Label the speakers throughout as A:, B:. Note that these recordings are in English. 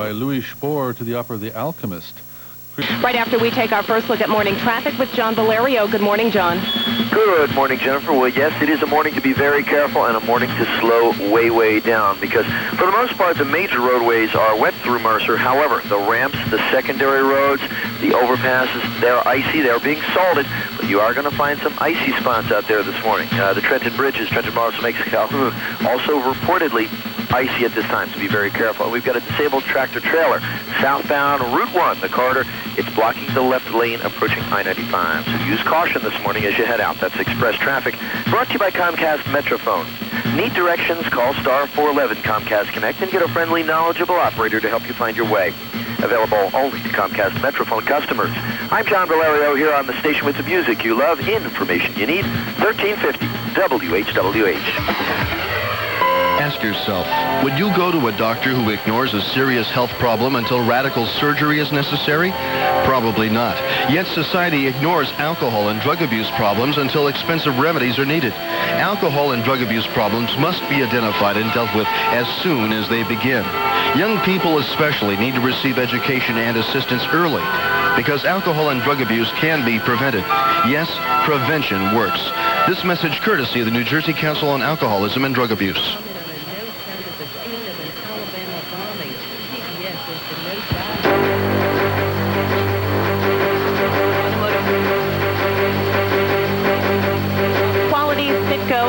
A: by Louis Spohr to the opera The Alchemist.
B: Right after we take our first look at morning traffic with John Valerio. Good morning, John.
C: Good morning, Jennifer. Well, yes, it is a morning to be very careful and a morning to slow way down because, for the most part, the major roadways are wet through Mercer. However, the ramps, the secondary roads, the overpasses, they're icy. They're being salted, but you are going to find some icy spots out there this morning. The Trenton bridges, Trenton Morris makes Calhoun, also reportedly icy at this time, so be very careful. We've got a disabled tractor trailer southbound Route 1, the corridor. It's blocking the left lane approaching I-95. So use caution this morning as you head out. That's express traffic. Brought to you by Comcast Metrophone. Need directions? Call star 411 Comcast Connect and get a friendly, knowledgeable operator to help you find your way. Available only to Comcast Metrophone customers. I'm John Valerio here on the station with the music you love, information you need. 1350 WHWH.
D: Ask yourself, would you go to a doctor who ignores a serious health problem until radical surgery is necessary? Probably not. Yet society ignores alcohol and drug abuse problems until expensive remedies are needed. Alcohol and drug abuse problems must be identified and dealt with as soon as they begin. Young people especially need to receive education and assistance early because alcohol and drug abuse can be prevented. Yes, prevention works. This message courtesy of the New Jersey Council on Alcoholism and Drug Abuse.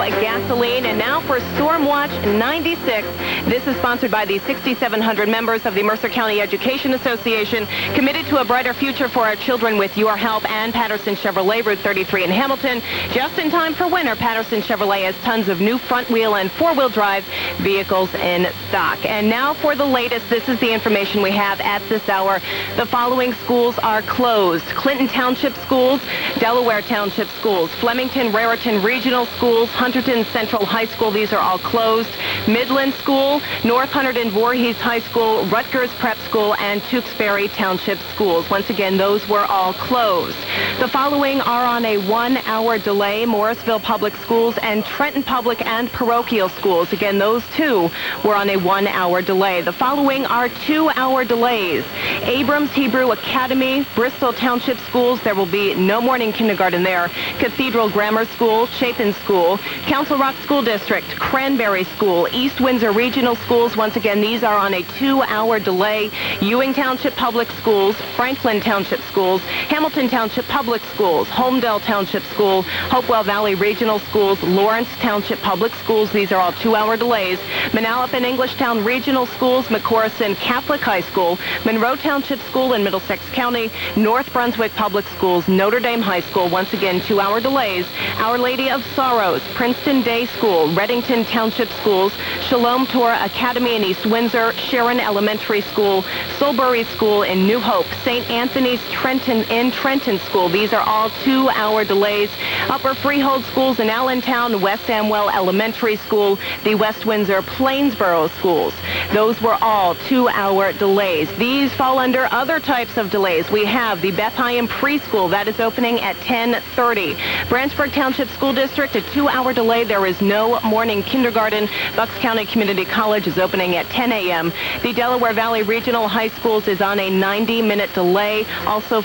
B: Gasoline. And now for Storm Watch 96. This is sponsored by the 6,700 members of the Mercer County Education Association, committed to a brighter future for our children with your help, and Patterson Chevrolet, Route 33 in Hamilton. Just in time for winter, Patterson Chevrolet has tons of new front-wheel and four-wheel drive vehicles in stock. And now for the latest. This is the information we have at this hour. The following schools are closed: Clinton Township Schools, Delaware Township Schools, Flemington Raritan Regional Schools, Hunterton Central High School. These are all closed. Midland School, North Hunterdon Voorhees High School, Rutgers Prep School, and Tewksbury Township Schools. Once again, those were all closed. The following are on a 1-hour delay: Morrisville Public Schools and Trenton Public and Parochial Schools. Again, those two were on a 1-hour delay. The following are 2-hour delays: Abrams Hebrew Academy, Bristol Township Schools. There will be no morning kindergarten there. Cathedral Grammar School, Chapin School, Council Rock School District, Cranberry School, East Windsor Regional Schools. Once again, these are on a 2-hour delay. Ewing Township Public Schools, Franklin Township Schools, Hamilton Township Public Schools, Holmdel Township School, Hopewell Valley Regional Schools, Lawrence Township Public Schools. These are all 2-hour delays. Manalapan Englishtown Regional Schools, McCorison Catholic High School, Monroe Township School in Middlesex County, North Brunswick Public Schools, Notre Dame High School. Once again, 2-hour delays. Our Lady of Sorrows, Princeton Day School, Reddington Township Schools, Shalom Torah Academy in East Windsor, Sharon Elementary School, Solbury School in New Hope, St. Anthony's Trenton School. These are all 2-hour delays. Upper Freehold Schools in Allentown, West Amwell Elementary School, the West Windsor Plainsboro Schools. Those were all 2-hour delays. These fall under other types of delays. We have the Beth Hyam Preschool. That is opening at 10:30. Branchburg Township School District, a 2-hour delay. There is no morning kindergarten. Bucks County Community College is opening at 10 a.m. The Delaware Valley Regional High Schools is on a 90-minute delay. Also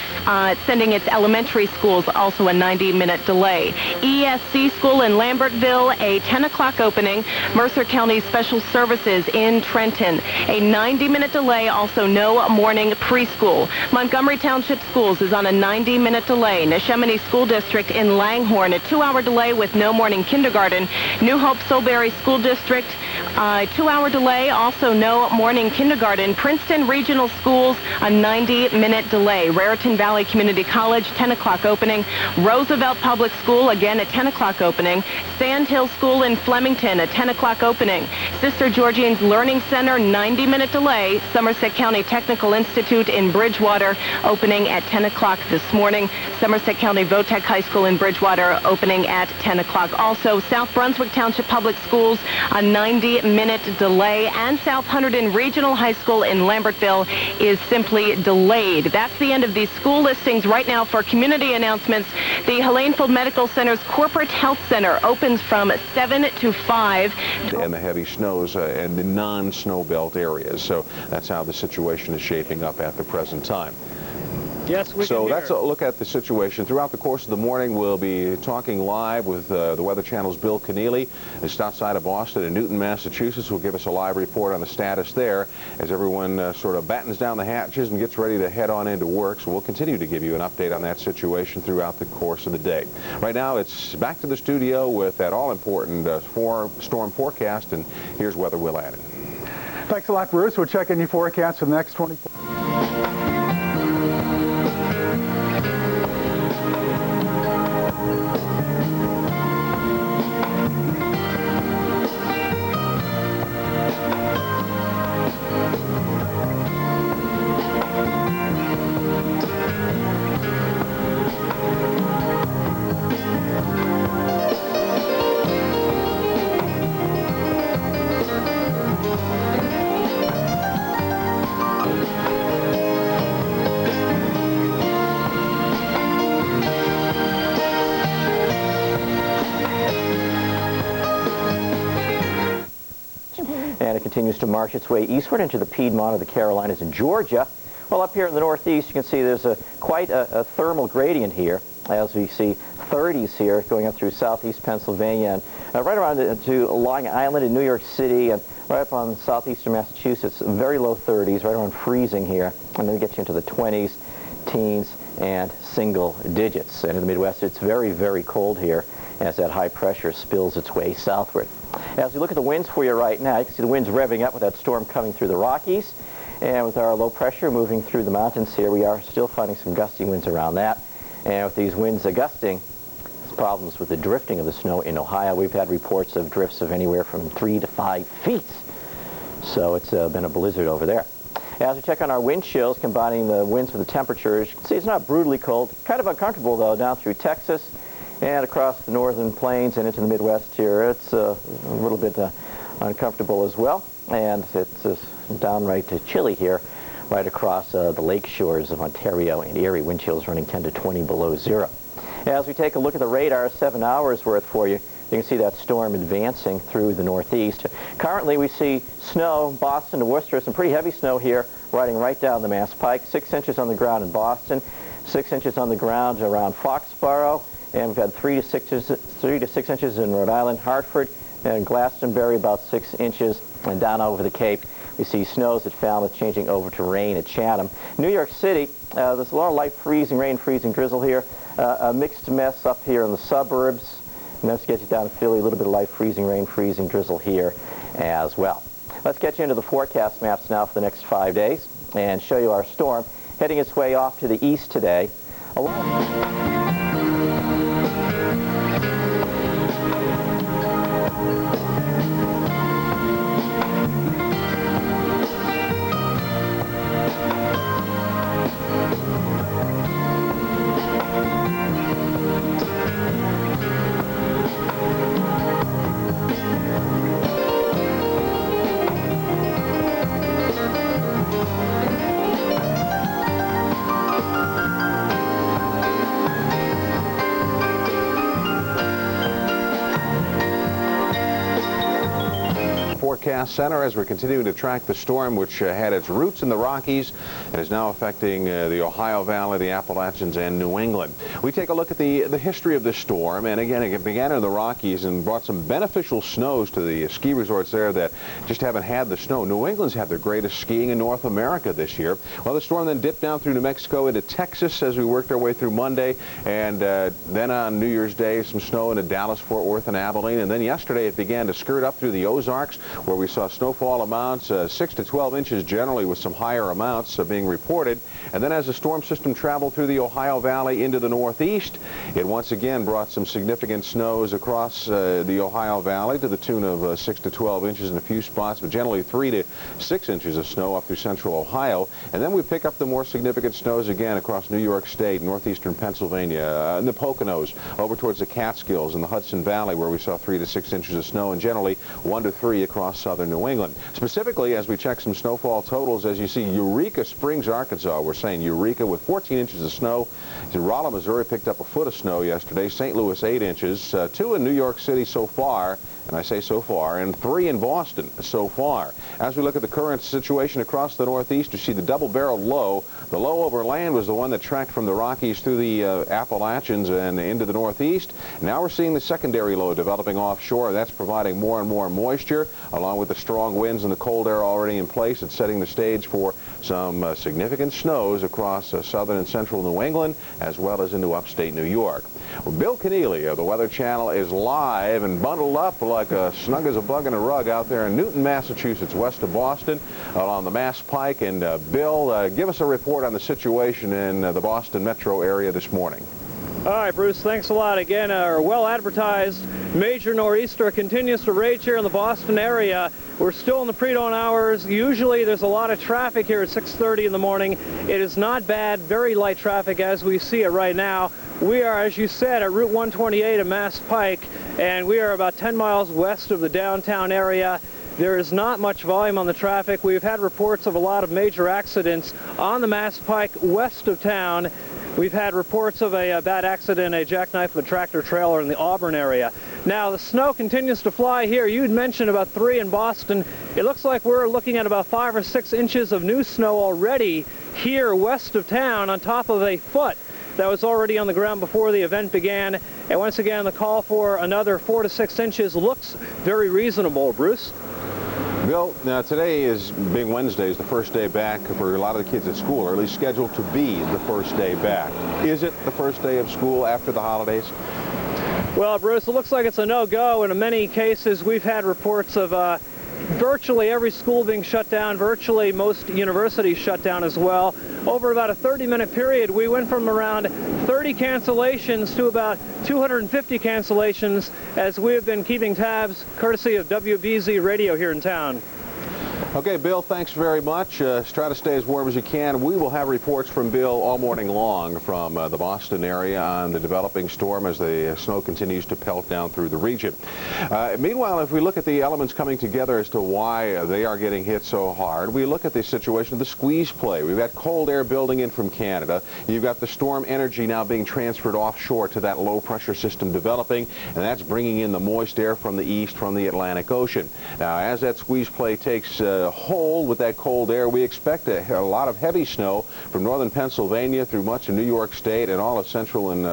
B: sending its elementary schools also a 90-minute delay. ESC School in Lambertville, a 10 o'clock opening. Mercer County Special Services in Trenton, a 90-minute delay. Also no morning preschool. Montgomery Township Schools is on a 90-minute delay. Neshaminy School District in Langhorne, a 2-hour delay with no morning kindergarten. New Hope Solbury School District, 2-hour delay, also no morning kindergarten. Princeton Regional Schools, a 90-minute delay. Raritan Valley Community College, 10 o'clock opening. Roosevelt Public School, again a 10 o'clock opening. Sand Hill School in Flemington, a 10 o'clock opening. Sister Georgine's Learning Center, 90-minute delay. Somerset County Technical Institute in Bridgewater, opening at 10 o'clock this morning. Somerset County Votech High School in Bridgewater, opening at 10 o'clock. Also, South Brunswick Township Public Schools, a 90 30-minute delay, and South Hunterdon Regional High School in Lambertville is simply delayed. That's the end of these school listings right now. For community announcements, the Helenefield Medical Center's Corporate Health Center opens from 7 to 5.
E: And the heavy snows in the non-snow belt areas. So that's how the situation is shaping up at the present time.
F: Yes, we
E: So
F: can
E: that's a look at the situation. Throughout the course of the morning, we'll be talking live with the Weather Channel's Bill Keneally, just outside of Boston in Newton, Massachusetts, who will give us a live report on the status there as everyone sort of battens down the hatches and gets ready to head on into work. So we'll continue to give you an update on that situation throughout the course of the day. Right now, it's back to the studio with that all-important storm forecast, and here's Weather Will Adden.
G: Thanks a lot, Bruce. We'll check in your forecast for the next 24.
H: And it continues to march its way eastward into the Piedmont of the Carolinas and Georgia. Well, up here in the northeast, you can see there's quite a thermal gradient here, as we see 30s here going up through southeast Pennsylvania and right around to Long Island in New York City and right up on southeastern Massachusetts, very low 30s, right around freezing here. And then we get you into the 20s, teens, and single digits. And in the Midwest, it's very, very cold here as that high pressure spills its way southward. As we look at the winds for you right now, you can see the winds revving up with that storm coming through the Rockies. And with our low pressure moving through the mountains here, we are still finding some gusty winds around that. And with these winds gusting, there's problems with the drifting of the snow in Ohio. We've had reports of drifts of anywhere from 3 to 5 feet. So it's been a blizzard over there. As we check on our wind chills, combining the winds with the temperatures, you can see it's not brutally cold. Kind of uncomfortable, though, down through Texas and across the northern plains and into the Midwest here. It's a little bit uncomfortable as well. And it's downright chilly here right across the lake shores of Ontario and Erie. Wind chills running 10 to 20 below zero. As we take a look at the radar, 7 hours worth for you, you can see that storm advancing through the northeast. Currently, we see snow, Boston to Worcester, some pretty heavy snow here, riding right down the Mass Pike. 6 inches on the ground in Boston, 6 inches on the ground around Foxborough, and we've had 3 to 6 inches in Rhode Island, Hartford, and Glastonbury, about 6 inches, and down over the Cape. We see snows at Falmouth changing over to rain at Chatham. New York City, there's a lot of light freezing, rain, freezing, drizzle here. A mixed mess up here in the suburbs. And let's get you down to Philly, a little bit of light freezing, rain, freezing, drizzle here as well. Let's get you into the forecast maps now for the next 5 days and show you our storm heading its way off to the east today.
E: Forecast Center as we're continuing to track the storm, which had its roots in the Rockies and is now affecting the Ohio Valley, the Appalachians, and New England. We take a look at the history of this storm, and again, it began in the Rockies and brought some beneficial snows to the ski resorts there that just haven't had the snow. New England's had their greatest skiing in North America this year. Well, the storm then dipped down through New Mexico into Texas as we worked our way through Monday, and then on New Year's Day, some snow into Dallas, Fort Worth, and Abilene, and then yesterday it began to skirt up through the Ozarks, where we saw snowfall amounts 6 to 12 inches generally, with some higher amounts being reported. And then as the storm system traveled through the Ohio Valley into the northeast, it once again brought some significant snows across the Ohio Valley to the tune of 6 to 12 inches in a few spots, but generally 3 to 6 inches of snow up through central Ohio. And then we pick up the more significant snows again across New York State, northeastern Pennsylvania, and the Poconos, over towards the Catskills and the Hudson Valley, where we saw 3 to 6 inches of snow, and generally 1 to 3 across southern New England. Specifically, as we check some snowfall totals, as you see, Eureka Springs, Arkansas, we're saying Eureka with 14 inches of snow. Rolla, Missouri picked up a foot of snow yesterday. St. Louis 8 inches. 2 in New York City so far, and I say so far, and 3 in Boston so far. As we look at the current situation across the northeast, you see the double-barreled low. The low over land was the one that tracked from the Rockies through the Appalachians and into the northeast. Now we're seeing the secondary low developing offshore. That's providing more and more moisture, along with the strong winds and the cold air already in place. It's setting the stage for some significant snows across southern and central New England, as well as into upstate New York. Well, Bill Keneally of the Weather Channel is live and bundled up like snug as a bug in a rug out there in Newton, Massachusetts, west of Boston, on the Mass Pike. And Bill, give us a report on the situation in the Boston metro area this morning.
F: All right, Bruce, thanks a lot. Again, our well-advertised major nor'easter continues to rage here in the Boston area. We're still in the pre-dawn hours. Usually there's a lot of traffic here at 6:30 in the morning. It is not bad, very light traffic as we see it right now. We are, as you said, at Route 128 at Mass Pike, and we are about 10 miles west of the downtown area. There is not much volume on the traffic. We've had reports of a lot of major accidents on the Mass Pike west of town. We've had reports of a bad accident, a jackknife of a tractor trailer in the Auburn area. Now, the snow continues to fly here. You'd mentioned about 3 in Boston. It looks like we're looking at about 5 or 6 inches of new snow already here west of town, on top of a foot that was already on the ground before the event began. And once again, the call for another 4 to 6 inches looks very reasonable. Bruce?
E: Bill, now today is being Wednesday, is the first day back for a lot of the kids at school, or at least scheduled to be the first day back. Is it the first day of school after the holidays?
F: Well, Bruce, it looks like it's a no-go. In many cases, we've had reports of virtually every school being shut down, virtually most universities shut down as well. Over about a 30-minute period, we went from around 30 cancellations to about 250 cancellations, as we have been keeping tabs courtesy of WBZ Radio here in town.
E: Okay, Bill, thanks very much. Try to stay as warm as you can. We will have reports from Bill all morning long from the Boston area on the developing storm as the snow continues to pelt down through the region. Meanwhile, if we look at the elements coming together as to why they are getting hit so hard, we look at the situation of the squeeze play. We've got cold air building in from Canada. You've got the storm energy now being transferred offshore to that low-pressure system developing, and that's bringing in the moist air from the east from the Atlantic Ocean. Now, as that squeeze play takes hold with that cold air, we expect a lot of heavy snow from northern Pennsylvania through much of New York State and all of central and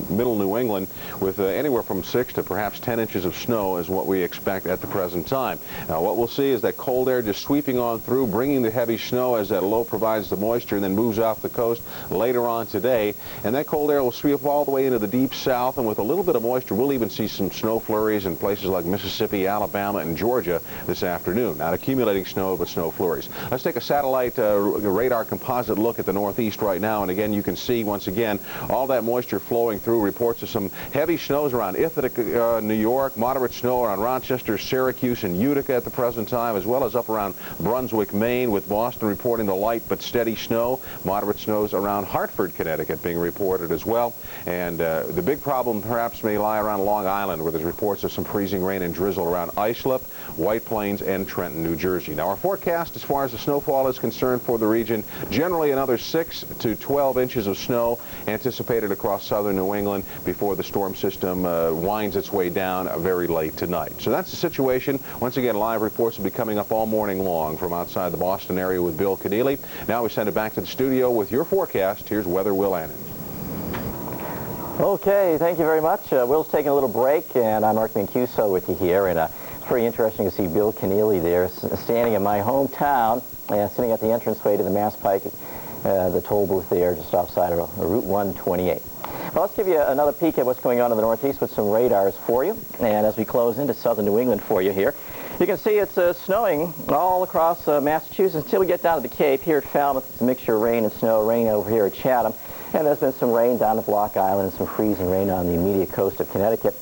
E: middle New England, with anywhere from 6 to perhaps 10 inches of snow is what we expect at the present time. Now, what we'll see is that cold air just sweeping on through, bringing the heavy snow as that low provides the moisture and then moves off the coast later on today. And that cold air will sweep all the way into the deep south, and with a little bit of moisture, we'll even see some snow flurries in places like Mississippi, Alabama, and Georgia this afternoon. Not accumulating snow, but snow flurries. Let's take a satellite radar composite look at the northeast right now, and again, you can see once again all that moisture flowing through. Reports of some heavy snows around Ithaca, New York, moderate snow around Rochester, Syracuse, and Utica at the present time, as well as up around Brunswick, Maine, with Boston reporting the light but steady snow. Moderate snows around Hartford, Connecticut being reported as well. And the big problem perhaps may lie around Long Island, where there's reports of some freezing rain and drizzle around Islip, White Plains, and Trenton, New Jersey. Now, our forecast as far as the snowfall is concerned for the region, generally another 6 to 12 inches of snow anticipated across southern New England before the storm system winds its way down very late tonight. So that's the situation. Once again, live reports will be coming up all morning long from outside the Boston area with Bill Keneally. Now we send it back to the studio with your forecast. Here's Weather Will Annan.
H: Okay, thank you very much. Will's taking a little break, and I'm Mark Mancuso with you here, and it's pretty interesting to see Bill Keneally there standing in my hometown and sitting at the entranceway to the Mass Pike, the toll booth there just offside of Route 128. Well, let's give you another peek at what's going on in the Northeast with some radars for you. And as we close into southern New England for you here, You can see it's snowing all across Massachusetts until we get down to the Cape. Here at Falmouth, it's a mixture of rain and snow. Rain over here at Chatham. And there's been some rain down at Block Island and some freezing rain on the immediate coast of Connecticut.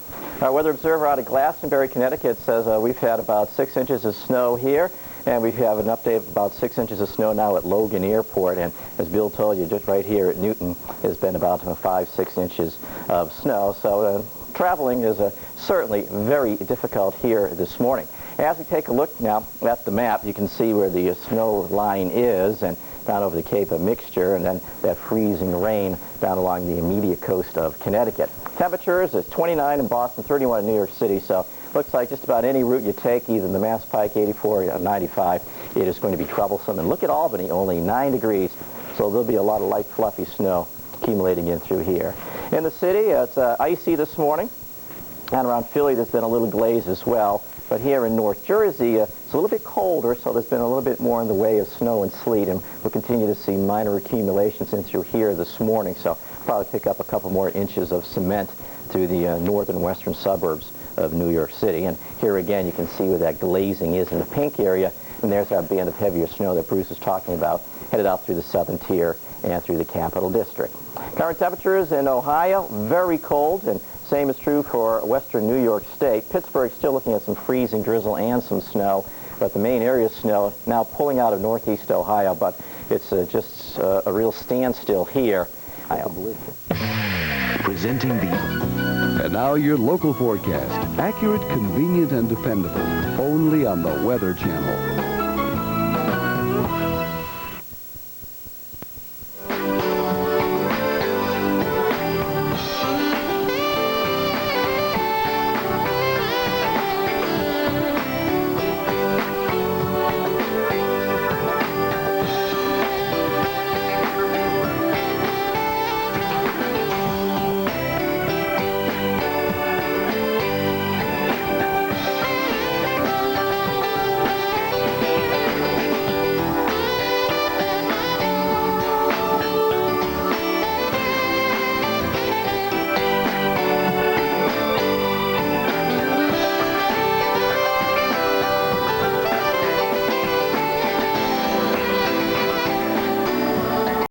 H: Our weather observer out of Glastonbury, Connecticut, says we've had about 6 inches of snow here, and we have an update of about 6 inches of snow now at Logan Airport. And as Bill told you, just right here at Newton, there's been about 5-6 inches of snow. So traveling is certainly very difficult here this morning. As we take a look now at the map, you can see where the snow line is, and down over the Cape, a mixture, and then that freezing rain down along the immediate coast of Connecticut. Temperatures is 29 in Boston, 31 in New York City, so looks like just about any route you take, either the Mass Pike 84 or 95, it is going to be troublesome. And look at Albany, only 9 degrees, so there'll be a lot of light, fluffy snow accumulating in through here. In the city, it's icy this morning, and around Philly there's been a little glaze as well. But here in North Jersey, it's a little bit colder, so there's been a little bit more in the way of snow and sleet, and we'll continue to see minor accumulations in through here this morning, so probably pick up a couple more inches of cement through the northern western suburbs of New York City. And here again, you can see where that glazing is in the pink area, and there's our band of heavier snow that Bruce was talking about, headed out through the southern tier and through the Capital District. Current temperatures in Ohio, very cold, and same is true for western New York State. Pittsburgh still looking at some freezing drizzle and some snow, but the main area of snow now pulling out of northeast Ohio, but it's just a real standstill here.
I: Presenting And now your local forecast. Accurate, convenient, and dependable. Only on the Weather Channel.